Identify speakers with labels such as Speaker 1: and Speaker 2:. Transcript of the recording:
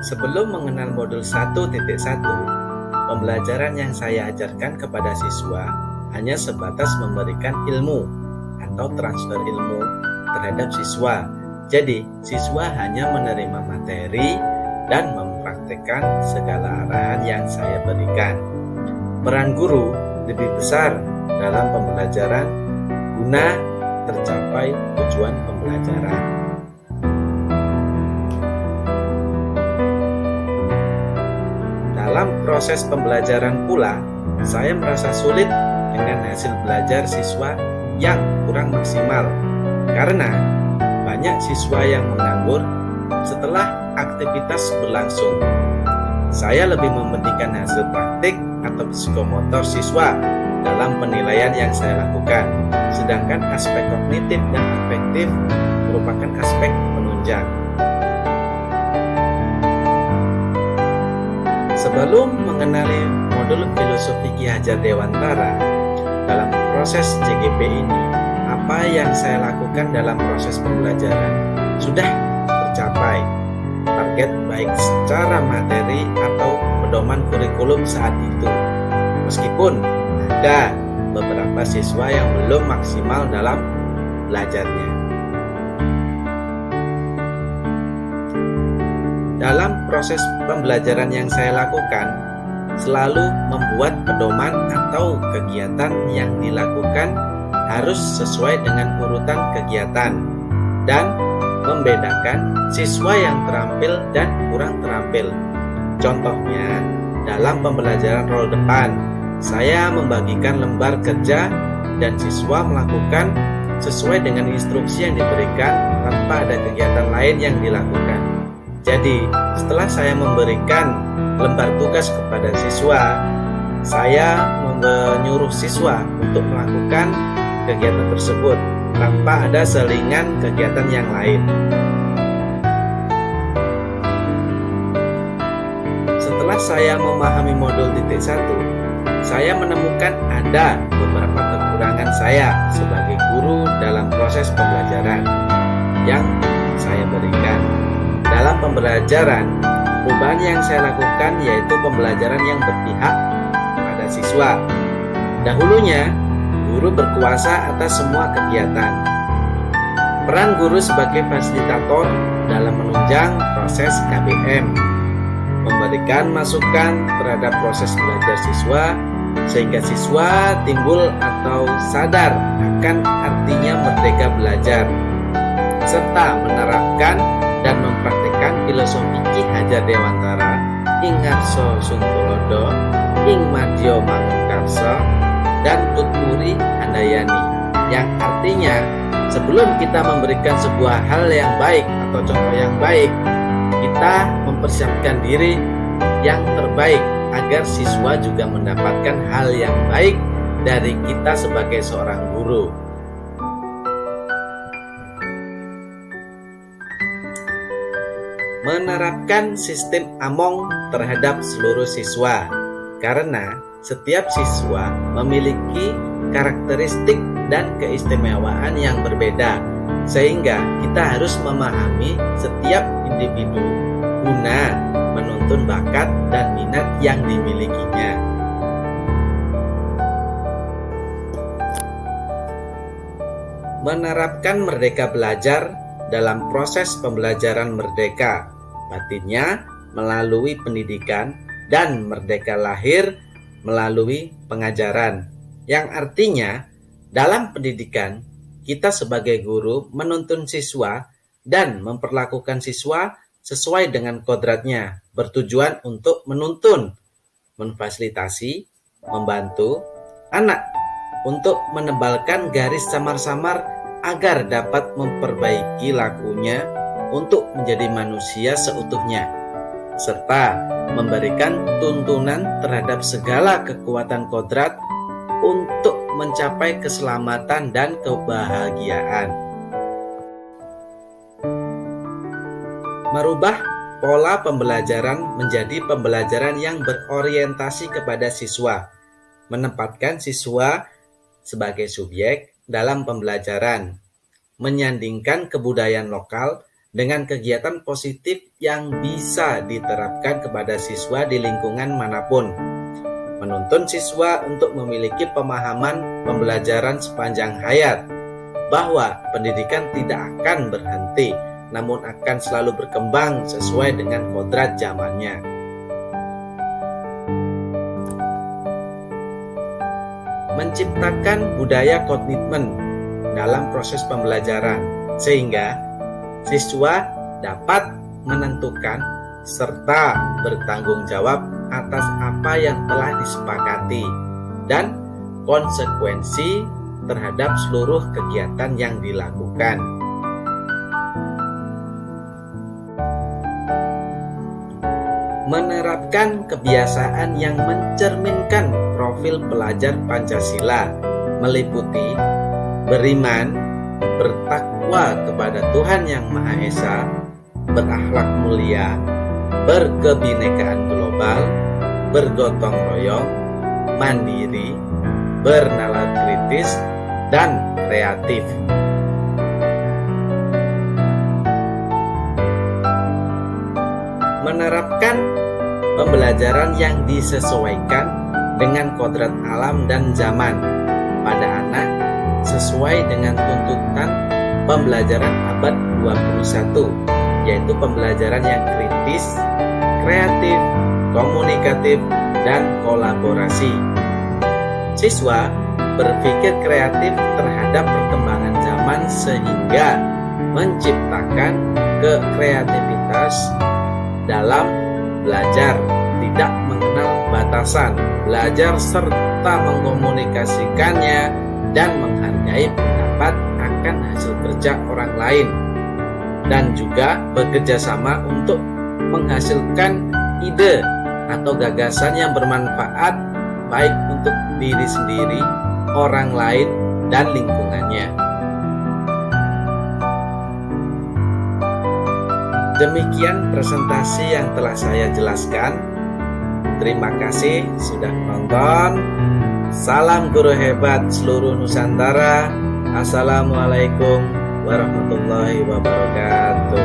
Speaker 1: Sebelum mengenal modul 1.1, pembelajaran yang saya ajarkan kepada siswa hanya sebatas memberikan ilmu atau transfer ilmu terhadap siswa. Jadi, siswa hanya menerima materi dan mempraktekkan segala arahan yang saya berikan. Peran guru lebih besar dalam pembelajaran guna tercapai tujuan pembelajaran. Dalam proses pembelajaran pula, saya merasa sulit dengan hasil belajar siswa yang kurang maksimal karena banyak siswa yang menganggur setelah aktivitas berlangsung. Saya lebih mementingkan hasil praktik atau psikomotor siswa dalam penilaian yang saya lakukan, sedangkan aspek kognitif dan afektif merupakan aspek penunjang. Sebelum mengenali modul filosofi Ki Hajar Dewantara, dalam proses CGP ini, apa yang saya lakukan dalam proses pembelajaran sudah tercapai target baik secara materi atau pedoman kurikulum saat itu. Meskipun ada beberapa siswa yang belum maksimal dalam belajarnya. Dalam proses pembelajaran yang saya lakukan, selalu membuat pedoman atau kegiatan yang dilakukan harus sesuai dengan urutan kegiatan dan membedakan siswa yang terampil dan kurang terampil. Contohnya, dalam pembelajaran roll depan, saya membagikan lembar kerja dan siswa melakukan sesuai dengan instruksi yang diberikan tanpa ada kegiatan lain yang dilakukan. Jadi, setelah saya memberikan lembar tugas kepada siswa, saya menyuruh siswa untuk melakukan kegiatan tersebut tanpa ada selingan kegiatan yang lain. Setelah saya memahami modul titik 1, saya menemukan ada beberapa kekurangan saya sebagai guru dalam proses pembelajaran yang saya berikan. Dalam pembelajaran, perubahan yang saya lakukan yaitu pembelajaran yang berpihak pada siswa. Dahulunya, guru berkuasa atas semua kegiatan. Peran guru sebagai fasilitator dalam menunjang proses KBM, memberikan masukan terhadap proses belajar siswa sehingga siswa timbul atau sadar akan artinya merdeka belajar, serta menerapkan dan mempraktikkan filosofi Ki Hajar Dewantara ing ngarsa Sungtulodo ing madya Mangunkarsa dan Tutpuri Handayani, yang artinya sebelum kita memberikan sebuah hal yang baik atau contoh yang baik, kita mempersiapkan diri yang terbaik agar siswa juga mendapatkan hal yang baik dari kita sebagai seorang guru. Menerapkan sistem AMONG terhadap seluruh siswa, karena setiap siswa memiliki karakteristik dan keistimewaan yang berbeda, sehingga kita harus memahami setiap individu guna menuntun bakat dan minat yang dimilikinya. Menerapkan merdeka belajar dalam proses pembelajaran merdeka batinnya melalui pendidikan dan merdeka lahir melalui pengajaran, yang artinya dalam pendidikan kita sebagai guru menuntun siswa dan memperlakukan siswa sesuai dengan kodratnya, bertujuan untuk menuntun, memfasilitasi, membantu anak untuk menebalkan garis samar-samar agar dapat memperbaiki lakunya untuk menjadi manusia seutuhnya, serta memberikan tuntunan terhadap segala kekuatan kodrat untuk mencapai keselamatan dan kebahagiaan. Merubah pola pembelajaran menjadi pembelajaran yang berorientasi kepada siswa, menempatkan siswa sebagai subjek dalam pembelajaran, menyandingkan kebudayaan lokal dengan kegiatan positif yang bisa diterapkan kepada siswa di lingkungan manapun. Menuntun siswa untuk memiliki pemahaman pembelajaran sepanjang hayat, bahwa pendidikan tidak akan berhenti, namun akan selalu berkembang sesuai dengan kodrat zamannya. Menciptakan budaya komitmen dalam proses pembelajaran, sehingga siswa dapat menentukan serta bertanggung jawab atas apa yang telah disepakati dan konsekuensi terhadap seluruh kegiatan yang dilakukan. Menerapkan kebiasaan yang mencerminkan profil pelajar Pancasila meliputi beriman, bertakwa kepada Tuhan Yang Maha Esa, berakhlak mulia, berkebinekaan global, bergotong royong, mandiri, bernalar kritis, dan kreatif. Menerapkan pembelajaran yang disesuaikan dengan kodrat alam dan zaman pada anak sesuai dengan tuntutan pembelajaran abad 21, yaitu pembelajaran yang kritis, kreatif, komunikatif, dan kolaborasi. Siswa berpikir kreatif terhadap perkembangan zaman sehingga menciptakan kekreativitas dalam belajar, tidak mengenal batasan, belajar serta mengkomunikasikannya dan menghargai pendapat akan hasil kerja orang lain, dan juga bekerja sama untuk menghasilkan ide atau gagasan yang bermanfaat baik untuk diri sendiri, orang lain, dan lingkungannya. Demikian presentasi yang telah saya jelaskan. Terima kasih sudah menonton. Salam guru hebat seluruh Nusantara. Assalamualaikum warahmatullahi wabarakatuh.